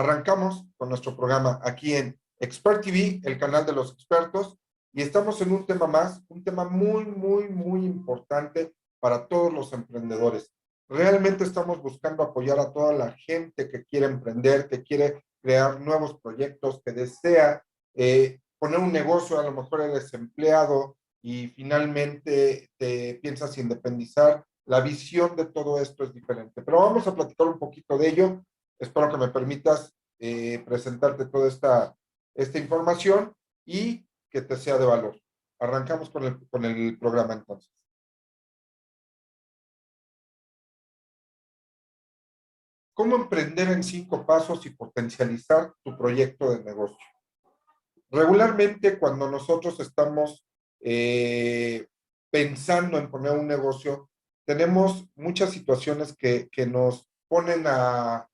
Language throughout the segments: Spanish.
Arrancamos con nuestro programa aquí en Expert TV, el canal de los expertos, y estamos en un tema más, un tema muy importante para todos los emprendedores. Realmente estamos buscando apoyar a toda la gente que quiere emprender, que quiere crear nuevos proyectos, que desea poner un negocio, a lo mejor eres empleado y finalmente te piensas independizar. La visión de todo esto es diferente, pero vamos a platicar un poquito de ello. Espero que me permitas presentarte toda esta información y que te sea de valor. Arrancamos con el programa entonces. ¿Cómo emprender en 5 pasos y potencializar tu proyecto de negocio? Regularmente cuando nosotros estamos pensando en poner un negocio, tenemos muchas situaciones que nos ponen a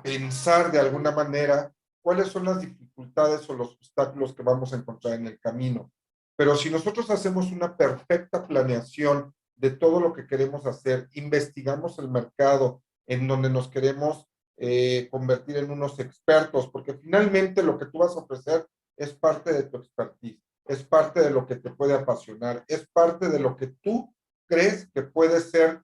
pensar de alguna manera cuáles son las dificultades o los obstáculos que vamos a encontrar en el camino. Pero si nosotros hacemos una perfecta planeación de todo lo que queremos hacer, investigamos el mercado en donde nos queremos convertir en unos expertos, porque finalmente lo que tú vas a ofrecer es parte de tu expertise, es parte de lo que te puede apasionar, es parte de lo que tú crees que puede ser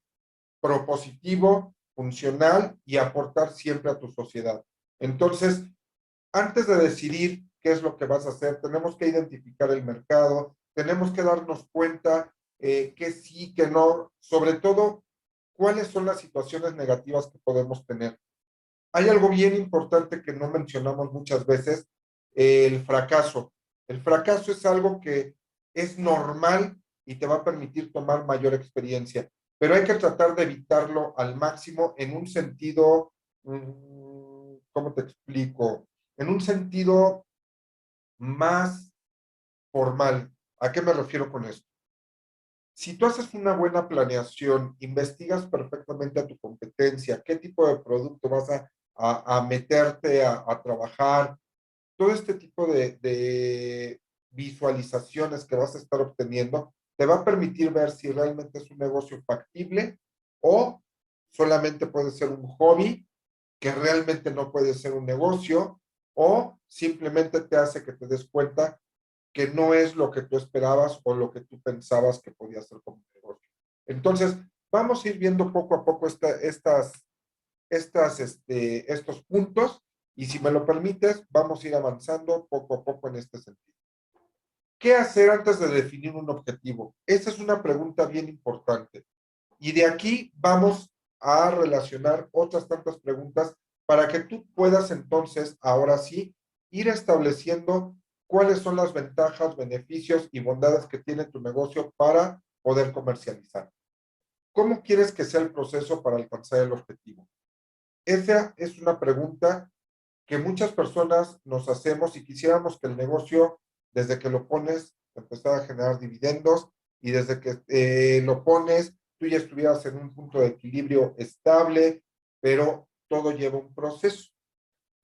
propositivo, funcional y aportar siempre a tu sociedad. Entonces, antes de decidir qué es lo que vas a hacer, tenemos que identificar el mercado, tenemos que darnos cuenta que sí, que no, sobre todo, cuáles son las situaciones negativas que podemos tener. Hay algo bien importante que no mencionamos muchas veces, el fracaso. El fracaso es algo que es normal y te va a permitir tomar mayor experiencia, pero hay que tratar de evitarlo al máximo en un sentido, ¿cómo te explico? En un sentido más formal. ¿A qué me refiero con esto? Si tú haces una buena planeación, investigas perfectamente a tu competencia, qué tipo de producto vas a meterte a trabajar, todo este tipo de visualizaciones que vas a estar obteniendo, te va a permitir ver si realmente es un negocio factible o solamente puede ser un hobby que realmente no puede ser un negocio o simplemente te hace que te des cuenta que no es lo que tú esperabas o lo que tú pensabas que podía ser como negocio. Entonces, vamos a ir viendo poco a poco estos puntos y si me lo permites, vamos a ir avanzando poco a poco en este sentido. ¿Qué hacer antes de definir un objetivo? Esa es una pregunta bien importante. Y de aquí vamos a relacionar otras tantas preguntas para que tú puedas entonces, ahora sí, ir estableciendo cuáles son las ventajas, beneficios y bondades que tiene tu negocio para poder comercializar. ¿Cómo quieres que sea el proceso para alcanzar el objetivo? Esa es una pregunta que muchas personas nos hacemos y quisiéramos que el negocio, desde que lo pones, empezara a generar dividendos y desde que lo pones, tú ya estuvieras en un punto de equilibrio estable, pero todo lleva un proceso.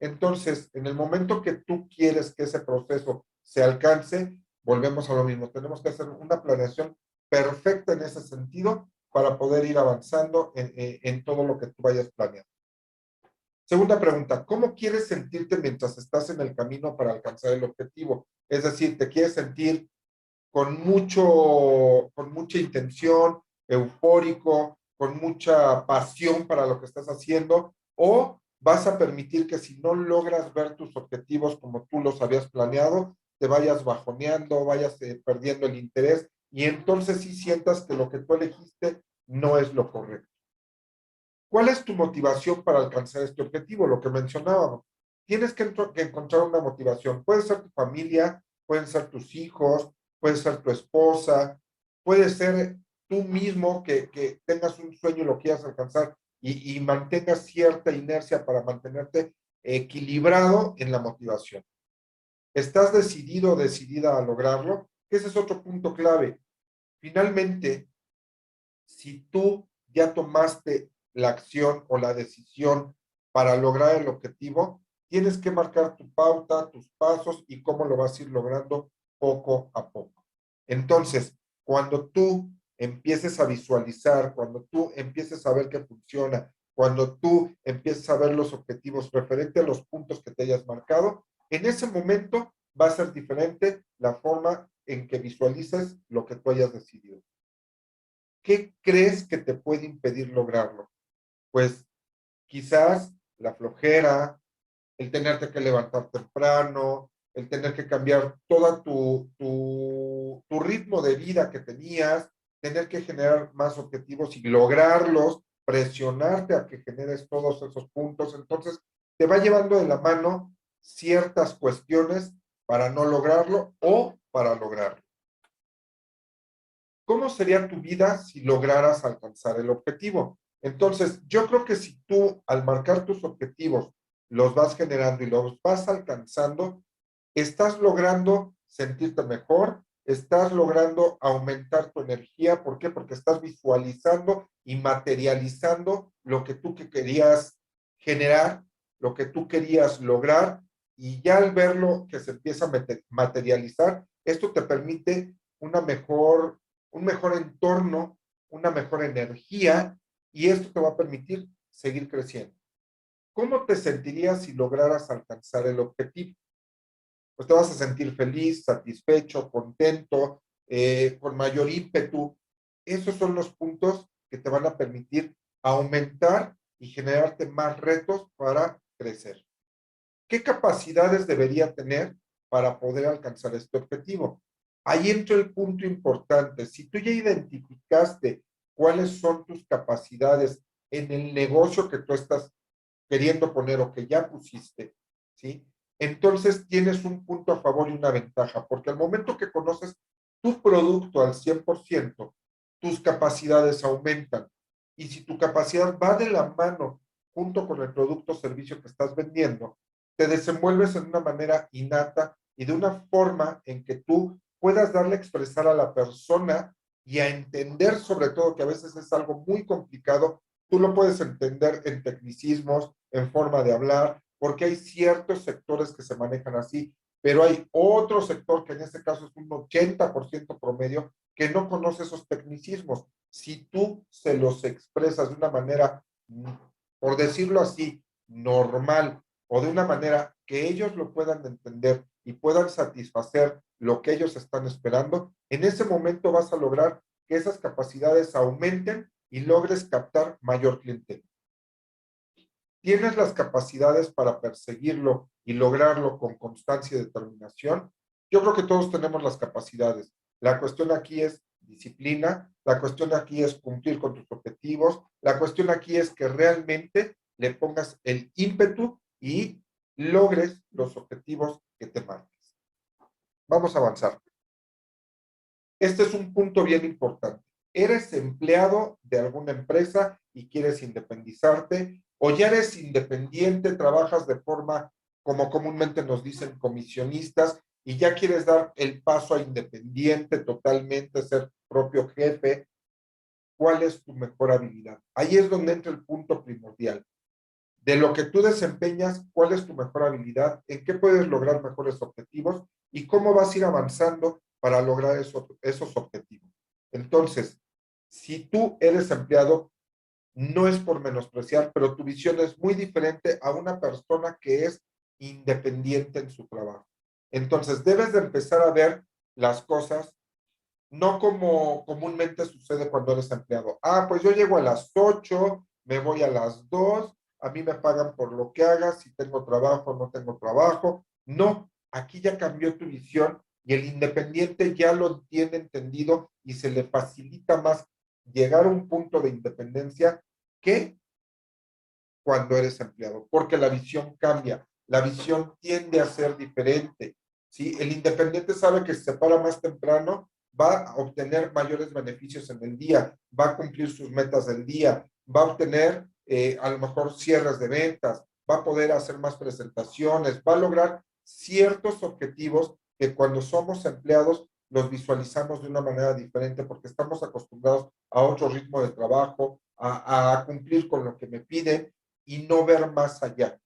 Entonces, en el momento que tú quieres que ese proceso se alcance, volvemos a lo mismo. Tenemos que hacer una planeación perfecta en ese sentido para poder ir avanzando en todo lo que tú vayas planeando. Segunda pregunta, ¿cómo quieres sentirte mientras estás en el camino para alcanzar el objetivo? Es decir, ¿te quieres sentir con mucha intención, eufórico, con mucha pasión para lo que estás haciendo? ¿O vas a permitir que si no logras ver tus objetivos como tú los habías planeado, te vayas bajoneando, vayas perdiendo el interés y entonces sí sientas que lo que tú elegiste no es lo correcto? ¿Cuál es tu motivación para alcanzar este objetivo? Lo que mencionábamos. Tienes que encontrar una motivación. Puede ser tu familia, pueden ser tus hijos, puede ser tu esposa, puede ser tú mismo que tengas un sueño y lo quieras alcanzar y mantengas cierta inercia para mantenerte equilibrado en la motivación. ¿Estás decidido o decidida a lograrlo? Ese es otro punto clave. Finalmente, si tú ya tomaste la acción o la decisión para lograr el objetivo, tienes que marcar tu pauta, tus pasos y cómo lo vas a ir logrando poco a poco. Entonces, cuando tú empieces a visualizar, cuando tú empieces a ver que funciona, cuando tú empiezas a ver los objetivos referente a los puntos que te hayas marcado, en ese momento va a ser diferente la forma en que visualices lo que tú hayas decidido. ¿Qué crees que te puede impedir lograrlo? Pues quizás la flojera, el tenerte que levantar temprano, el tener que cambiar todo tu ritmo de vida que tenías, tener que generar más objetivos y lograrlos, presionarte a que generes todos esos puntos. Entonces, te va llevando de la mano ciertas cuestiones para no lograrlo o para lograrlo. ¿Cómo sería tu vida si lograras alcanzar el objetivo? Entonces, yo creo que si tú al marcar tus objetivos los vas generando y los vas alcanzando, estás logrando sentirte mejor, estás logrando aumentar tu energía. ¿Por qué? Porque estás visualizando y materializando lo que tú que querías generar, lo que tú querías lograr, y ya al verlo que se empieza a materializar, esto te permite una mejor, un mejor entorno, una mejor energía, y esto te va a permitir seguir creciendo. ¿Cómo te sentirías si lograras alcanzar el objetivo? Pues te vas a sentir feliz, satisfecho, contento, con mayor ímpetu. Esos son los puntos que te van a permitir aumentar y generarte más retos para crecer. ¿Qué capacidades debería tener para poder alcanzar este objetivo? Ahí entra el punto importante. Si tú ya identificaste cuáles son tus capacidades en el negocio que tú estás queriendo poner o que ya pusiste, ¿sí? Entonces tienes un punto a favor y una ventaja, porque al momento que conoces tu producto al 100%, tus capacidades aumentan. Y si tu capacidad va de la mano junto con el producto o servicio que estás vendiendo, te desenvuelves en una manera innata y de una forma en que tú puedas darle a expresar a la persona y a entender, sobre todo, que a veces es algo muy complicado. Tú lo puedes entender en tecnicismos, en forma de hablar, porque hay ciertos sectores que se manejan así, pero hay otro sector que en este caso es un 80% promedio que no conoce esos tecnicismos. Si tú se los expresas de una manera, por decirlo así, normal, o de una manera que ellos lo puedan entender y puedan satisfacer lo que ellos están esperando, en ese momento vas a lograr que esas capacidades aumenten y logres captar mayor clientela. ¿Tienes las capacidades para perseguirlo y lograrlo con constancia y determinación? Yo creo que todos tenemos las capacidades. La cuestión aquí es disciplina, la cuestión aquí es cumplir con tus objetivos, la cuestión aquí es que realmente le pongas el ímpetu y logres los objetivos que te marques. Vamos a avanzar. Este es un punto bien importante. ¿Eres empleado de alguna empresa y quieres independizarte? ¿O ya eres independiente, trabajas de forma, como comúnmente nos dicen, comisionistas, y ya quieres dar el paso a independiente totalmente, ser propio jefe? ¿Cuál es tu mejor habilidad? Ahí es donde entra el punto primordial. De lo que tú desempeñas, ¿cuál es tu mejor habilidad? ¿En qué puedes lograr mejores objetivos? ¿Y cómo vas a ir avanzando para lograr esos objetivos? Entonces, si tú eres empleado, no es por menospreciar, pero tu visión es muy diferente a una persona que es independiente en su trabajo. Entonces, debes de empezar a ver las cosas no como comúnmente sucede cuando eres empleado. Ah, pues yo llego a las 8, me voy a las 2, a mí me pagan por lo que haga, si tengo trabajo o no tengo trabajo. No, aquí ya cambió tu visión y el independiente ya lo tiene entendido y se le facilita más llegar a un punto de independencia que cuando eres empleado, porque la visión cambia, la visión tiende a ser diferente, ¿sí? El independiente sabe que si se para más temprano va a obtener mayores beneficios en el día, va a cumplir sus metas del día, va a obtener a lo mejor cierres de ventas, va a poder hacer más presentaciones, va a lograr ciertos objetivos que cuando somos empleados los visualizamos de una manera diferente porque estamos acostumbrados a otro ritmo de trabajo, a cumplir con lo que me piden y no ver más allá.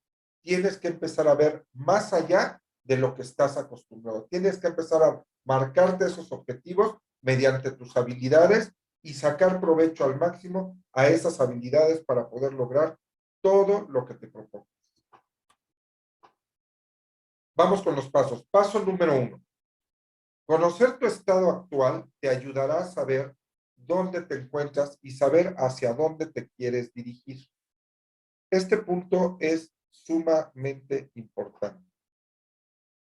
Tienes que empezar a ver más allá de lo que estás acostumbrado. Tienes que empezar a marcarte esos objetivos mediante tus habilidades y sacar provecho al máximo a esas habilidades para poder lograr todo lo que te propongas. Vamos con los pasos. Paso número 1. Conocer tu estado actual te ayudará a saber dónde te encuentras y saber hacia dónde te quieres dirigir. Este punto es sumamente importante.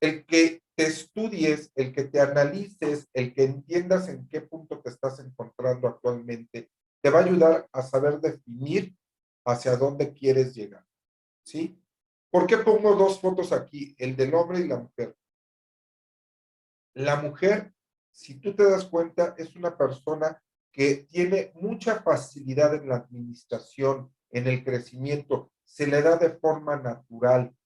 El que te estudies, el que te analices, el que entiendas en qué punto te estás encontrando actualmente, te va a ayudar a saber definir hacia dónde quieres llegar, ¿sí? ¿Por qué pongo dos fotos aquí, el del hombre y la mujer? La mujer, si tú te das cuenta, es una persona que tiene mucha facilidad en la administración, en el crecimiento, se le da de forma natural.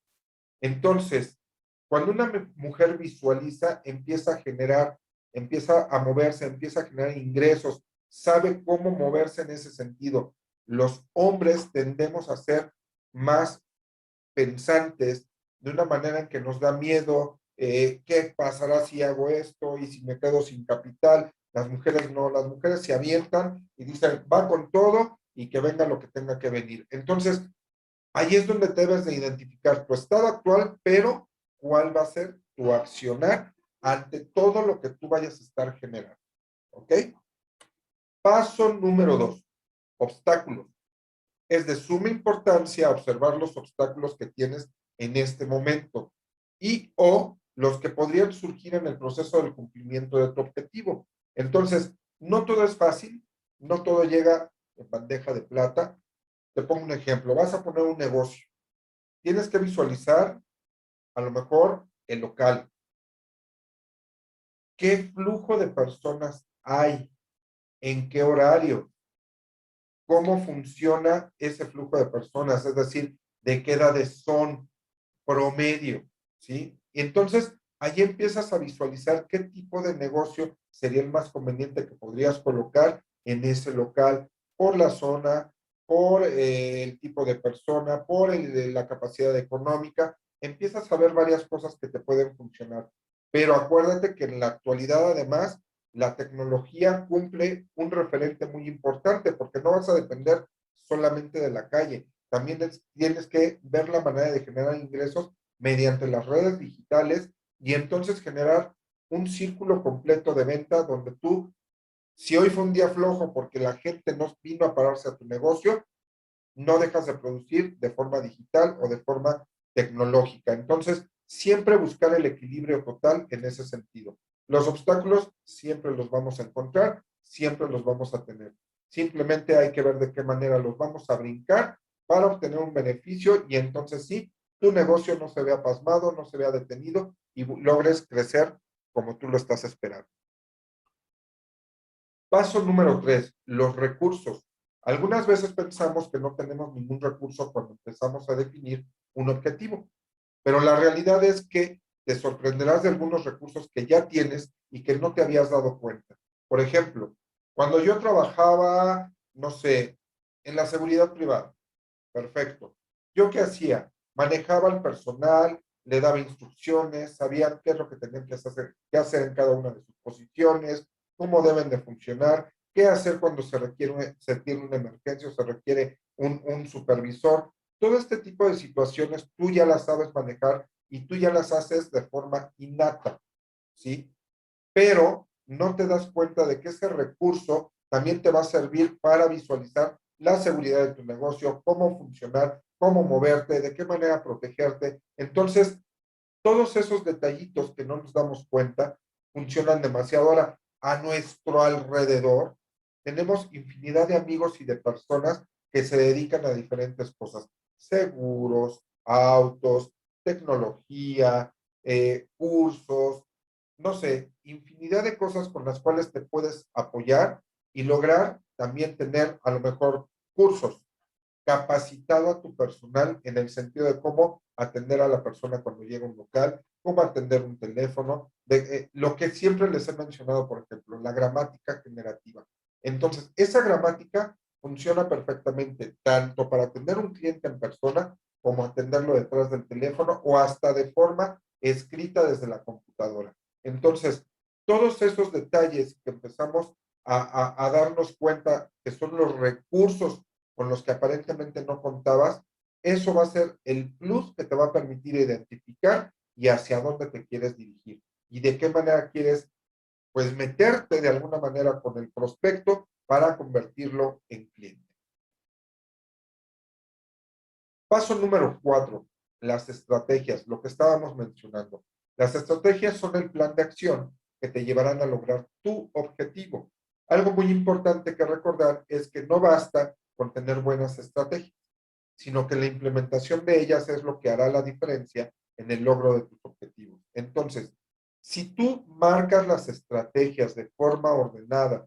Entonces, cuando una mujer visualiza, empieza a generar, empieza a moverse, empieza a generar ingresos, sabe cómo moverse en ese sentido. Los hombres tendemos a ser más pensantes de una manera en que nos da miedo, ¿qué pasará si hago esto y si me quedo sin capital? Las mujeres no, las mujeres se avientan y dicen, va con todo y que venga lo que tenga que venir. Entonces, ahí es donde debes de identificar tu estado actual, pero cuál va a ser tu accionar ante todo lo que tú vayas a estar generando. ¿Ok? Paso número 2, obstáculos. Es de suma importancia observar los obstáculos que tienes en este momento y o los que podrían surgir en el proceso del cumplimiento de tu objetivo. Entonces, no todo es fácil, no todo llega en bandeja de plata. Te pongo un ejemplo, vas a poner un negocio. Tienes que visualizar a lo mejor el local. ¿Qué flujo de personas hay? ¿En qué horario? ¿Cómo funciona ese flujo de personas? Es decir, ¿de qué edades son? Promedio, ¿sí? Y entonces, ahí empiezas a visualizar qué tipo de negocio sería el más conveniente que podrías colocar en ese local, por la zona, por el tipo de persona, por la capacidad económica. Empiezas a ver varias cosas que te pueden funcionar. Pero acuérdate que en la actualidad, además, la tecnología cumple un referente muy importante porque no vas a depender solamente de la calle. También tienes que ver la manera de generar ingresos mediante las redes digitales y entonces generar un círculo completo de venta donde tú, si hoy fue un día flojo porque la gente no vino a pararse a tu negocio, no dejas de producir de forma digital o de forma tecnológica. Entonces, siempre buscar el equilibrio total en ese sentido. Los obstáculos siempre los vamos a encontrar, siempre los vamos a tener. Simplemente hay que ver de qué manera los vamos a brincar para obtener un beneficio y entonces sí, tu negocio no se vea pasmado, no se vea detenido y logres crecer como tú lo estás esperando. Paso número 3, los recursos. Algunas veces pensamos que no tenemos ningún recurso cuando empezamos a definir un objetivo, pero la realidad es que te sorprenderás de algunos recursos que ya tienes y que no te habías dado cuenta. Por ejemplo, cuando yo trabajaba, no sé, en la seguridad privada, perfecto. ¿Yo qué hacía? Manejaba al personal, le daba instrucciones, sabía qué es lo que tenían qué hacer en cada una de sus posiciones, cómo deben de funcionar, qué hacer cuando se tiene una emergencia o se requiere un supervisor. Todo este tipo de situaciones tú ya las sabes manejar y tú ya las haces de forma innata, ¿sí? Pero no te das cuenta de que ese recurso también te va a servir para visualizar la seguridad de tu negocio, cómo funcionar, cómo moverte, de qué manera protegerte. Entonces, todos esos detallitos que no nos damos cuenta funcionan demasiado. Ahora, a nuestro alrededor, tenemos infinidad de amigos y de personas que se dedican a diferentes cosas, seguros, autos, tecnología, cursos, no sé, infinidad de cosas con las cuales te puedes apoyar y lograr también tener a lo mejor cursos, capacitado a tu personal en el sentido de cómo atender a la persona cuando llega a un local, cómo atender un teléfono, lo que siempre les he mencionado, por ejemplo, la gramática generativa. Entonces, esa gramática funciona perfectamente tanto para atender a un cliente en persona como atenderlo detrás del teléfono o hasta de forma escrita desde la computadora. Entonces, todos esos detalles que empezamos a darnos cuenta que son los recursos con los que aparentemente no contabas, Eso va a ser el plus que te va a permitir identificar y hacia dónde te quieres dirigir y de qué manera quieres, pues, meterte de alguna manera con el prospecto para convertirlo en cliente. Paso número 4, las estrategias, lo que estábamos mencionando. Las estrategias son el plan de acción que te llevarán a lograr tu objetivo. Algo muy importante que recordar es que no basta con tener buenas estrategias, sino que la implementación de ellas es lo que hará la diferencia en el logro de tus objetivos. Entonces, si tú marcas las estrategias de forma ordenada,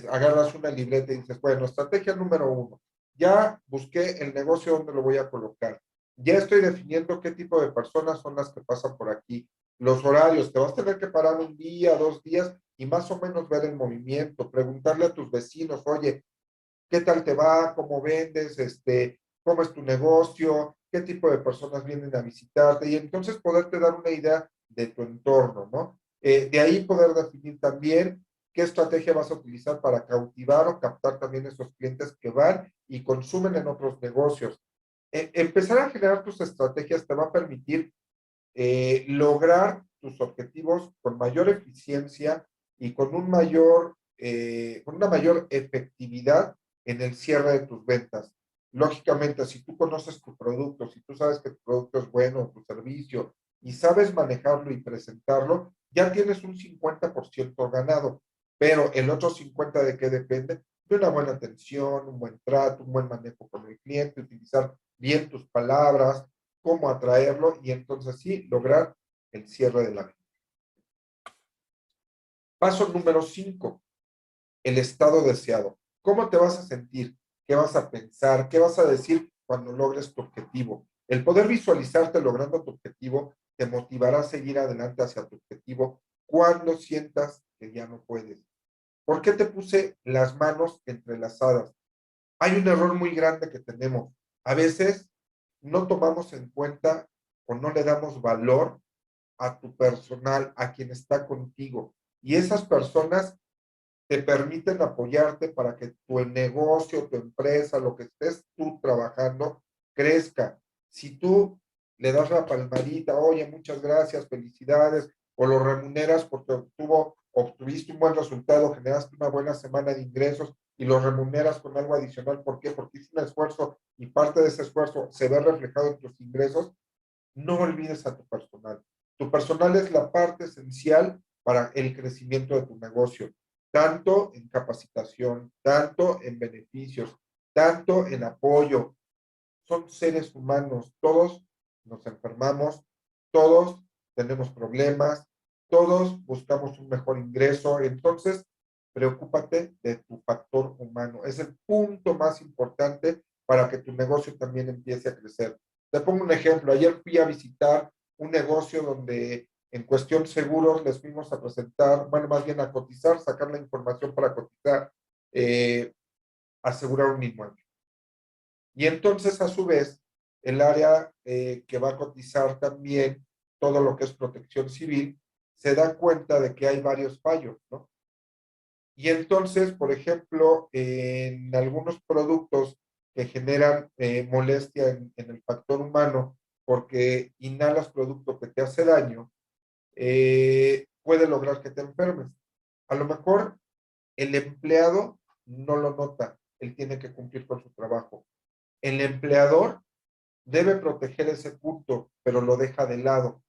agarras una libreta y dices, bueno, estrategia número 1, ya busqué el negocio donde lo voy a colocar, ya estoy definiendo qué tipo de personas son las que pasan por aquí, los horarios, te vas a tener que parar un día, 2 días y más o menos ver el movimiento, preguntarle a tus vecinos, oye, ¿qué tal te va? ¿Cómo vendes? ¿Cómo es tu negocio? ¿Qué tipo de personas vienen a visitarte? Y entonces poderte dar una idea de tu entorno, ¿no? De ahí poder definir también qué estrategia vas a utilizar para cautivar o captar también esos clientes que van y consumen en otros negocios. Empezar a generar tus estrategias te va a permitir lograr tus objetivos con mayor eficiencia y con una mayor efectividad en el cierre de tus ventas. Lógicamente, si tú conoces tu producto, si tú sabes que tu producto es bueno, tu servicio, y sabes manejarlo y presentarlo, ya tienes un 50% ganado. Pero el otro 50% ¿de qué depende? De una buena atención, un buen trato, un buen manejo con el cliente, utilizar bien tus palabras, cómo atraerlo y entonces sí lograr el cierre de la venta. Paso número 5, el estado deseado. ¿Cómo te vas a sentir? ¿Qué vas a pensar? ¿Qué vas a decir cuando logres tu objetivo? El poder visualizarte logrando tu objetivo te motivará a seguir adelante hacia tu objetivo cuando sientas que ya no puedes. ¿Por qué te puse las manos entrelazadas? Hay un error muy grande que tenemos. A veces no tomamos en cuenta o no le damos valor a tu personal, a quien está contigo. Y esas personas te permiten apoyarte para que tu negocio, tu empresa, lo que estés tú trabajando, crezca. Si tú le das la palmadita, oye, muchas gracias, felicidades, o lo remuneras porque obtuviste un buen resultado, generaste una buena semana de ingresos y lo remuneras con algo adicional. ¿Por qué? Porque hiciste un esfuerzo y parte de ese esfuerzo se ve reflejado en tus ingresos. No olvides a tu personal. Tu personal es la parte esencial para el crecimiento de tu negocio, tanto en capacitación, tanto en beneficios, tanto en apoyo. Son seres humanos, todos nos enfermamos, todos tenemos problemas, todos buscamos un mejor ingreso, entonces preocúpate de tu factor humano. Es el punto más importante para que tu negocio también empiece a crecer. Te pongo un ejemplo. Ayer fui a visitar un negocio donde en cuestión seguros les fuimos a presentar, bueno, más bien a cotizar, sacar la información para cotizar, eh, asegurar un inmueble. Y entonces, a su vez, el área que va a cotizar también todo lo que es protección civil, se da cuenta de que hay varios fallos, ¿no? Y entonces, por ejemplo, en algunos productos que generan molestia en el factor humano, porque inhalas producto que te hace daño, puede lograr que te enfermes. A lo mejor el empleado no lo nota, él tiene que cumplir con su trabajo. El empleador debe proteger ese punto, pero lo deja de lado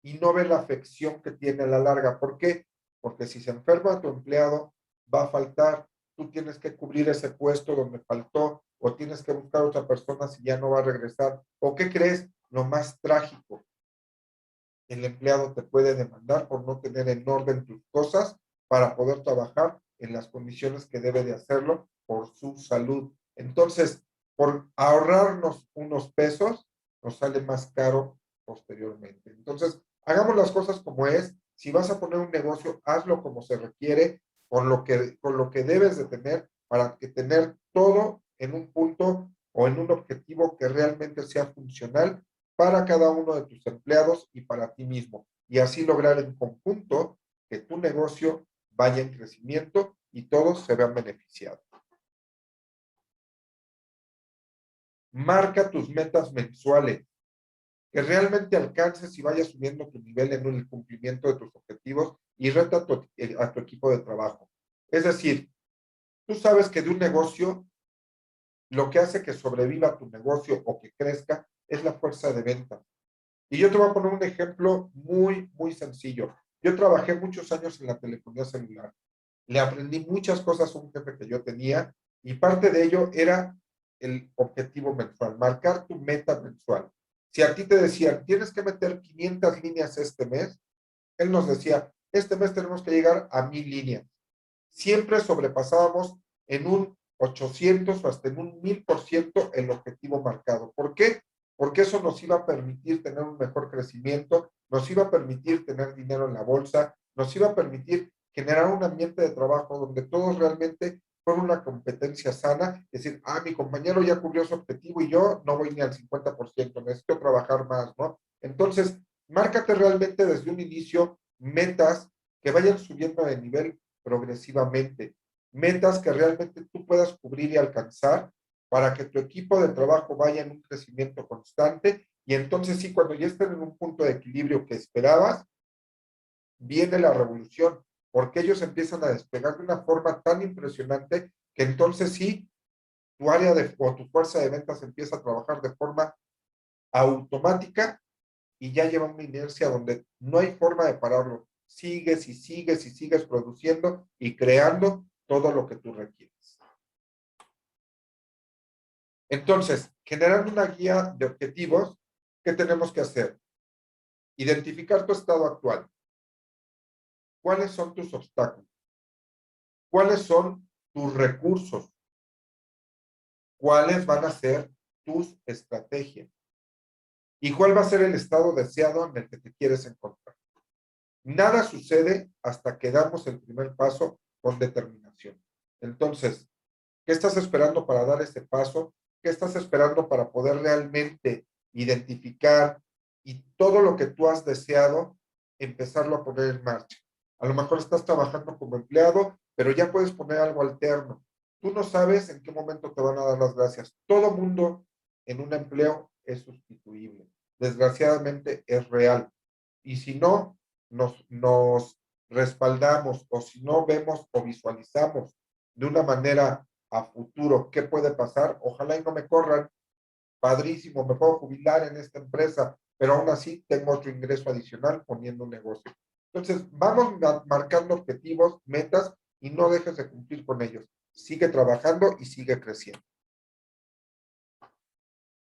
y no ve la afección que tiene a la larga. ¿Por qué? Porque si se enferma tu empleado, va a faltar. Tú tienes que cubrir ese puesto donde faltó o tienes que buscar otra persona si ya no va a regresar. ¿O qué crees? Lo más trágico, el empleado te puede demandar por no tener en orden tus cosas para poder trabajar en las condiciones que debe de hacerlo por su salud. Entonces, por ahorrarnos unos pesos, nos sale más caro posteriormente. Entonces, hagamos las cosas como es. Si vas a poner un negocio, hazlo como se requiere, con lo que debes de tener para que tener todo en un punto o en un objetivo que realmente sea funcional para cada uno de tus empleados y para ti mismo. Y así lograr en conjunto que tu negocio vaya en crecimiento y todos se vean beneficiados. Marca tus metas mensuales, que realmente alcances y vayas subiendo tu nivel en el cumplimiento de tus objetivos y reta a tu equipo de trabajo. Es decir, tú sabes que de un negocio, lo que hace que sobreviva tu negocio o que crezca es la fuerza de venta. Y yo te voy a poner un ejemplo muy, muy sencillo. Yo trabajé muchos años en la telefonía celular. Le aprendí muchas cosas a un jefe que yo tenía y parte de ello era el objetivo mensual, marcar tu meta mensual. Si a ti te decían, tienes que meter 500 líneas este mes, él nos decía, este mes tenemos que llegar a 1000 líneas. Siempre sobrepasábamos en un 800 o hasta en un 1000% el objetivo marcado. ¿Por qué? Porque eso nos iba a permitir tener un mejor crecimiento, nos iba a permitir tener dinero en la bolsa, nos iba a permitir generar un ambiente de trabajo donde todos realmente fueron una competencia sana, es decir, mi compañero ya cubrió su objetivo y yo no voy ni al 50%, necesito trabajar más, ¿no? Entonces, márcate realmente desde un inicio metas que vayan subiendo de nivel progresivamente, metas que realmente tú puedas cubrir y alcanzar para que tu equipo de trabajo vaya en un crecimiento constante y entonces sí, cuando ya estén en un punto de equilibrio que esperabas, viene la revolución, porque ellos empiezan a despegar de una forma tan impresionante que entonces sí, tu área o tu fuerza de ventas empieza a trabajar de forma automática y ya lleva una inercia donde no hay forma de pararlo. Sigues y sigues y sigues produciendo y creando todo lo que tú requieres. Entonces, generando una guía de objetivos, ¿qué tenemos que hacer? Identificar tu estado actual. ¿Cuáles son tus obstáculos? ¿Cuáles son tus recursos? ¿Cuáles van a ser tus estrategias? ¿Y cuál va a ser el estado deseado en el que te quieres encontrar? Nada sucede hasta que damos el primer paso con determinación. Entonces, ¿qué estás esperando para dar ese paso? ¿Qué estás esperando para poder realmente identificar y todo lo que tú has deseado, empezarlo a poner en marcha? A lo mejor estás trabajando como empleado, pero ya puedes poner algo alterno. Tú no sabes en qué momento te van a dar las gracias. Todo mundo en un empleo es sustituible. Desgraciadamente es real. Y si no, nos respaldamos o si no vemos o visualizamos de una manera a futuro qué puede pasar, ojalá y no me corran, padrísimo, me puedo jubilar en esta empresa, pero aún así tengo otro ingreso adicional poniendo un negocio. Entonces, vamos marcando objetivos, metas y no dejes de cumplir con ellos. Sigue trabajando y sigue creciendo.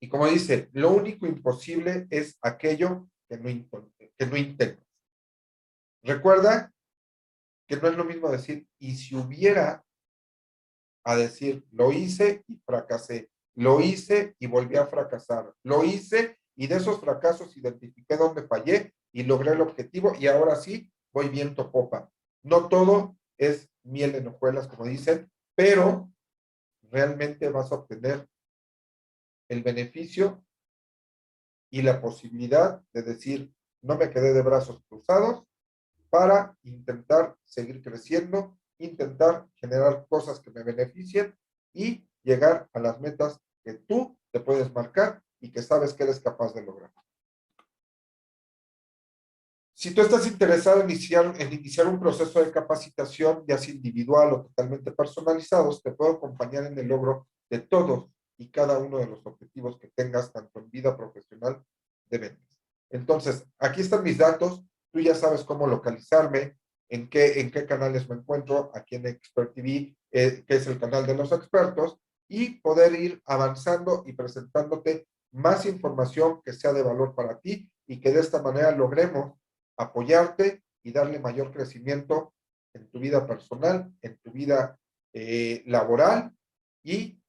Y como dice, lo único imposible es aquello que no intentas. Recuerda que no es lo mismo decir, y si hubiera, a decir, lo hice y fracasé, lo hice y volví a fracasar, lo hice y de esos fracasos identifiqué dónde fallé y logré el objetivo y ahora sí voy viento popa. No todo es miel en hojuelas, como dicen, pero realmente vas a obtener el beneficio y la posibilidad de decir, no me quedé de brazos cruzados para intentar seguir creciendo, intentar generar cosas que me beneficien y llegar a las metas que tú te puedes marcar y que sabes que eres capaz de lograr. Si tú estás interesado en iniciar un proceso de capacitación, ya sea individual o totalmente personalizados, te puedo acompañar en el logro de todos y cada uno de los objetivos que tengas, tanto en vida profesional de ventas. Entonces, aquí están mis datos, tú ya sabes cómo localizarme, en qué canales me encuentro, aquí en Expert TV, que es el canal de los expertos, y poder ir avanzando y presentándote más información que sea de valor para ti y que de esta manera logremos apoyarte y darle mayor crecimiento en tu vida personal, en tu vida laboral y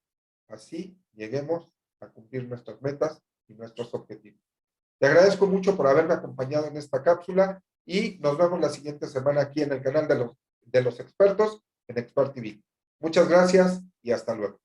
así lleguemos a cumplir nuestras metas y nuestros objetivos. Te agradezco mucho por haberme acompañado en esta cápsula y nos vemos la siguiente semana aquí en el canal de los expertos en Expert TV. Muchas gracias y hasta luego.